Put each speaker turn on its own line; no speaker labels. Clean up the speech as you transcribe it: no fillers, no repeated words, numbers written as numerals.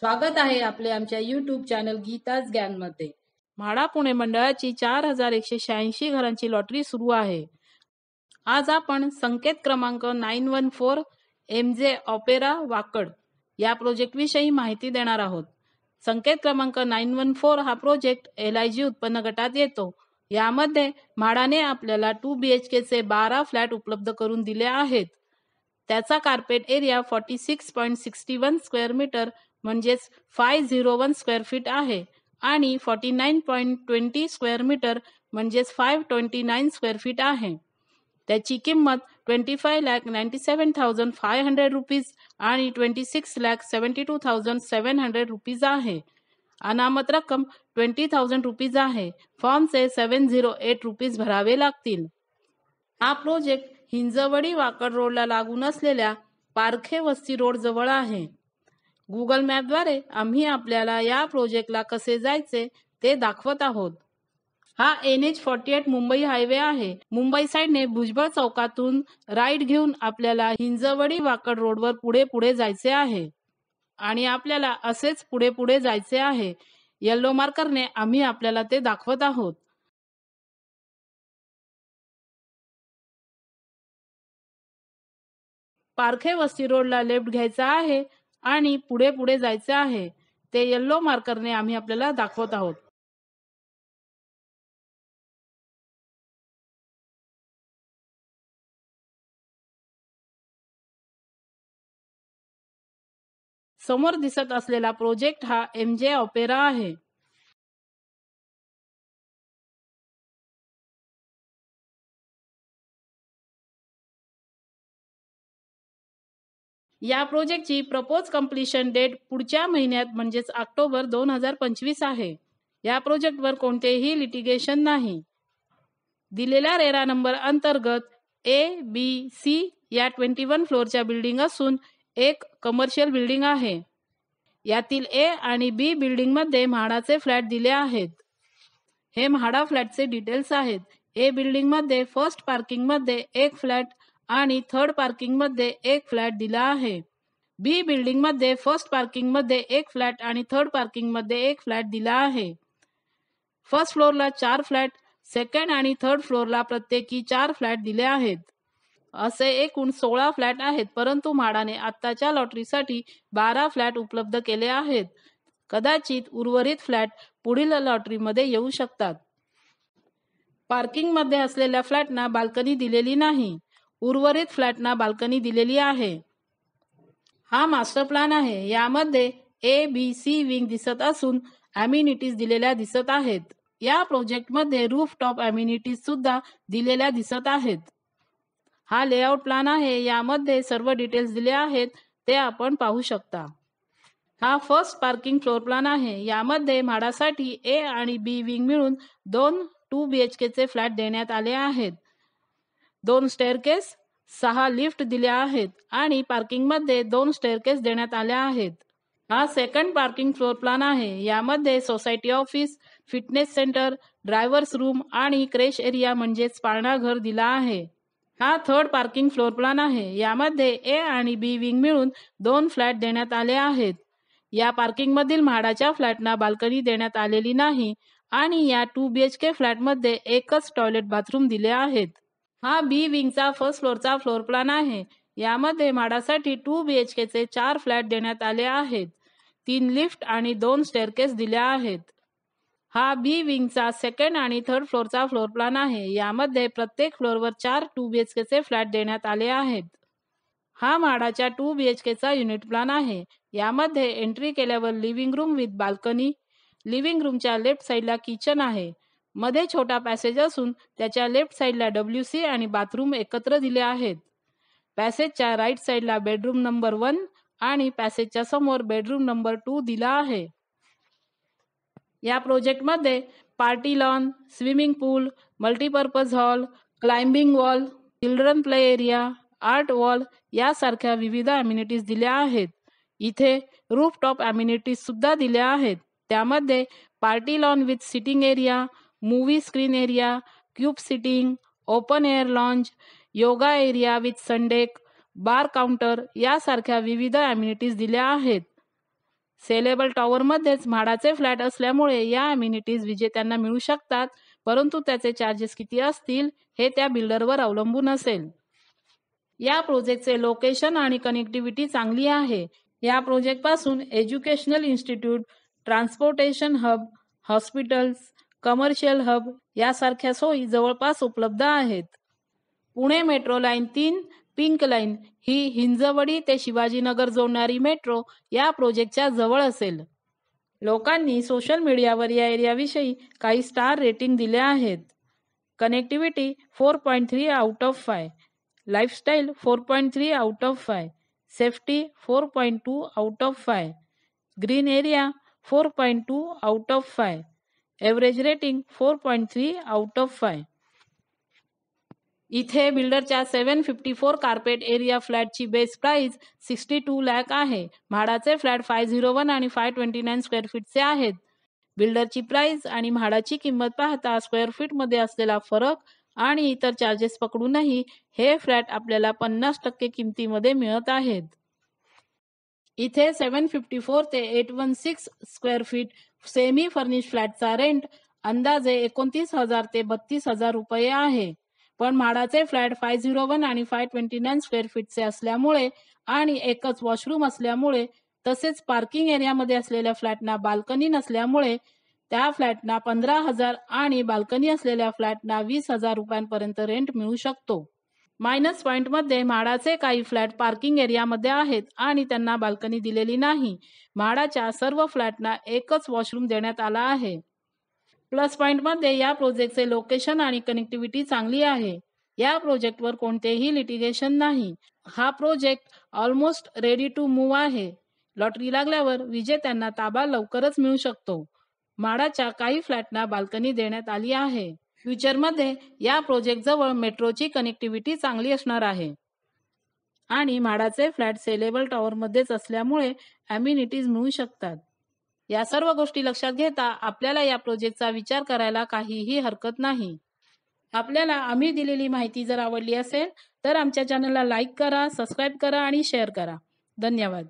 स्वागत आहे आपले आमच्या YouTube चॅनल गीताच ज्ञानमध्ये. म्हाडा पुणे मंडळाची 4186 घरांची लॉटरी सुरू आहे. आज आपण संकेत क्रमांक 914 MJ ऑपेरा वाकड या प्रोजेक्ट विषयी माहिती देणार आहोत. संकेत क्रमांक 914 हा प्रोजेक्ट LIG उत्पन्न गटात येतो. यामध्ये म्हाडाने आपल्याला 2 BHK चे 12 फ्लॅट उपलब्ध करून दिले आहेत. त्याचा कार्पेट एरिया 46.61 स्क्वेअर मीटर म्हणजेच 501 स्क्वेअर फीट आहे आणि 49.20 स्क्वेअर मीटर म्हणजेच 529 स्क्वेअर फीट आहे. त्याची किंमत 25,97,500 रुपीज आणि 26,72,700 रुपीज आहे. अनामत रक्कम 20,000 रुपीज आहे. फॉर्मचे 708 रुपीज भरावे लागतील. हा प्रोजेक्ट हिंजवडी वाकड रोडला लागून असलेल्या पारखे वस्ती रोड जवळ आहे. गुगल मॅपद्वारे आम्ही आपल्याला या प्रोजेक्टला कसे जायचे ते दाखवत आहोत. हा NH48 मुंबई हायवे आहे. मुंबई साईडने भुजबळ चौकातून राईट घेऊन आपल्याला हिंजवडी वाकड रोडवर पुढे जायचे आहे आणि आपल्याला असेच पुढे जायचे आहे. येलो मार्करने आम्ही आपल्याला ते दाखवत आहोत. पारखे वस्ती रोडला लेफ्ट घ्यायचा आहे आणि पुढे जायचे आहे. ते येलो मार्करने आम्ही आपल्याला दाखवत आहोत. समोर दिसत असलेला प्रोजेक्ट हा MJ ऑपेरा आहे. या प्रोजेक्टची प्रपोज कंप्लीशन डेट पुढच्या महिन्यात म्हणजेच ऑक्टोबर 2025 आहे. या प्रोजेक्टवर कोणतेही लिटिगेशन नाही. दिलेल्या रेरा नंबर अंतर्गत A-B-C या 21 फ्लोअरच्या बिल्डिंग असून एक कमर्शियल बिल्डिंग आहे. यातील A आणि B बिल्डिंग मध्ये म्हाडाचे फ्लॅट दिले आहेत. हे म्हाडा फ्लॅटचे डिटेल्स आहेत. A बिल्डिंग मध्ये फर्स्ट पार्किंग मध्ये एक फ्लॅट आणि थर्ड पार्किंग मध्ये एक फ्लॅट दिला आहे. B बिल्डिंग मध्ये फर्स्ट पार्किंग मध्ये एक फ्लॅट आणि थर्ड पार्किंग मध्ये एक फ्लॅट दिला आहे. फर्स्ट फ्लोअरला 4 फ्लॅट, सेकंड आणि थर्ड फ्लोअरला प्रत्येकी 4 फ्लॅट दिले आहेत. असे एकूण 16 फ्लॅट आहेत, परंतु म्हाडाने आत्ताच्या लॉटरीसाठी 12 फ्लॅट उपलब्ध केले आहेत. कदाचित उर्वरित फ्लॅट पुढील लॉटरीमध्ये येऊ शकतात. पार्किंग मध्ये असलेल्या फ्लॅटना बाल्कनी दिलेली नाही. उर्वरित फ्लॅटना बाल्कनी दिलेली आहे. हा मास्टर प्लॅन आहे. यामध्ये A-B-C विंग दिसत असून अम्युनिटीज दिलेल्या दिसत आहेत. या प्रोजेक्ट मध्ये रूफ टॉप अम्युनिटीज सुद्धा दिलेल्या दिसत आहेत. हा लेआउट प्लॅन आहे. यामध्ये सर्व डिटेल्स दिले आहेत, ते आपण पाहू शकता. हा फर्स्ट पार्किंग फ्लोअर प्लॅन आहे. यामध्ये म्हाडासाठी A आणि B विंग मिळून 2 BHK चे फ्लॅट देण्यात आले आहेत. 2 स्टेअरकेस, 6 लिफ्ट दिल्या आहेत आणि पार्किंग मध्ये 2 स्टेअरकेस देण्यात आल्या आहेत. हा सेकंड पार्किंग फ्लोअर प्लॅन आहे. यामध्ये society office, fitness centre, drivers room आणि क्रेश एरिया म्हणजेच पाळणाघर दिला आहे. हा थर्ड पार्किंग फ्लोअर प्लॅन आहे. यामध्ये A आणि B विंग मिळून 2 फ्लॅट देण्यात आले आहेत. या पार्किंग मधील म्हाडाच्या फ्लॅटना बाल्कनी देण्यात आलेली नाही आणि या 2 BHK फ्लॅटमध्ये एकच टॉयलेट बाथरूम दिले आहेत. हा B विंगचा फर्स्ट फ्लोअरचा फ्लोअर प्लॅन आहे. यामध्ये म्हाडासाठी 2 BHK चे 4 फ्लॅट देण्यात आले आहेत. 3 लिफ्ट आणि 2 स्टेअरकेस दिल्या आहेत. हा B विंगचा सेकंड आणि थर्ड फ्लोअरचा फ्लोअर प्लॅन आहे. यामध्ये प्रत्येक फ्लोअरवर 4 2 BHK चे फ्लॅट देण्यात आले आहेत. हा म्हाडाच्या 2 BHK चा युनिट प्लॅन आहे. यामध्ये एंट्री केल्यावर living room with balcony, living रूमच्या लेफ्ट साईडला किचन आहे. मध्ये छोटा पॅसेज असून त्याच्या लेफ्ट साईडला WC आणि बाथरूम एकत्र दिले आहेत. पॅसेजच्या राईट साईडला बेडरूम नंबर 1 आणि पॅसेजच्या समोर बेडरूम नंबर 2 दिला आहे. या प्रोजेक्टमध्ये party lawn, swimming pool, multipurpose hall, climbing wall, children play area, art wall यासारख्या विविध अम्युनिटीज दिल्या आहेत. इथे रूफ टॉप अम्युनिटीज सुद्धा दिल्या आहेत. त्यामध्ये party lawn with sitting area, movie screen area, cube sitting, open air lounge, yoga area with sundeck, bar counter यासारख्या विविध अम्युनिटीज दिल्या आहेत. सेलेबल टॉवरमध्येच म्हाडाचे फ्लॅट असल्यामुळे या अम्युनिटीज विजेत्यांना मिळू शकतात, परंतु त्याचे चार्जेस किती असतील हे त्या बिल्डरवर अवलंबून असेल. या प्रोजेक्टचे लोकेशन आणि कनेक्टिव्हिटी चांगली आहे. या प्रोजेक्टपासून educational institute, transportation hub, hospitals, commercial hub यासारख्या सोयी जवळपास उपलब्ध आहेत. Pune metro line 3 pink line ही हिंजवडी ते शिवाजीनगर जोडणारी मेट्रो या प्रोजेक्टच्या जवळ असेल. लोकांनी सोशल मीडियावर या एरियाविषयी काही स्टार रेटिंग दिले आहेत. Connectivity 4.3 out of 5, lifestyle 4.3 out of 5, safety 4.2 out of 5, green area 4.2 out of 5, average rating 4.3 out of 5. इथे बिल्डरच्या 754 कार्पेट एरिया फ्लॅटची बेस प्राइस 62 लाख आहे. म्हाडाचे फ्लॅट 501 आणि 529 स्क्वेअर फीटचे आहेत. बिल्डरची प्राइस आणि म्हाडाची किंमत पाहता स्क्वेअर फीटमध्ये असलेला फरक आणि इतर चार्जेस पकडूनही हे फ्लॅट आपल्याला 50% किमतीमध्ये मिळत आहेत. इथे 754 ते 816 स्क्वेअर फीट सेमी फर्निश फ्लॅटचा रेंट अंदाजे 29,000 ते 32,000 रुपये आहे. पण म्हाडाचे फ्लॅट 501 आणि 529 स्क्वेअर फीटचे असल्यामुळे आणि एकच वॉशरूम असल्यामुळे तसेच पार्किंग एरियामध्ये असलेल्या फ्लॅटना बाल्कनी नसल्यामुळे त्या फ्लॅटना 15,000 आणि बाल्कनी असलेल्या फ्लॅटना 20,000 रुपयांपर्यंत रेंट मिळू शकतो. मायनस पॉइंटमध्ये म्हाडाचे काही फ्लॅट पार्किंग एरियामध्ये आहेत आणि त्यांना बाल्कनी दिलेली नाही. म्हाडाच्या सर्व फ्लॅटना एकच वॉशरूम देण्यात आला आहे. प्लस पॉइंटमध्ये या प्रोजेक्टचे लोकेशन आणि कनेक्टिव्हिटी चांगली आहे. या प्रोजेक्टवर कोणतेही लिटिगेशन नाही. हा project almost ready to move आहे. लॉटरी लागल्यावर विजेत्यांना ताबा लवकरच मिळू शकतो. म्हाडाच्या काही फ्लॅटना बाल्कनी देण्यात आली आहे. फ्युचरमध्ये या प्रोजेक्ट जवळ मेट्रोची कनेक्टिव्हिटी चांगली असणार आहे आणि म्हाडाचे फ्लॅट सेलेबल टॉवरमध्येच असल्यामुळे अम्युनिटीज मिळू शकतात. या सर्व गोष्टी लक्षात घेता आपल्याला या प्रोजेक्टचा विचार करायला काहीही हरकत नाही. आपल्याला आम्ही दिलेली माहिती जर आवडली असेल तर आमच्या चॅनलला लाईक करा, सबस्क्राईब करा आणि शेअर करा. धन्यवाद.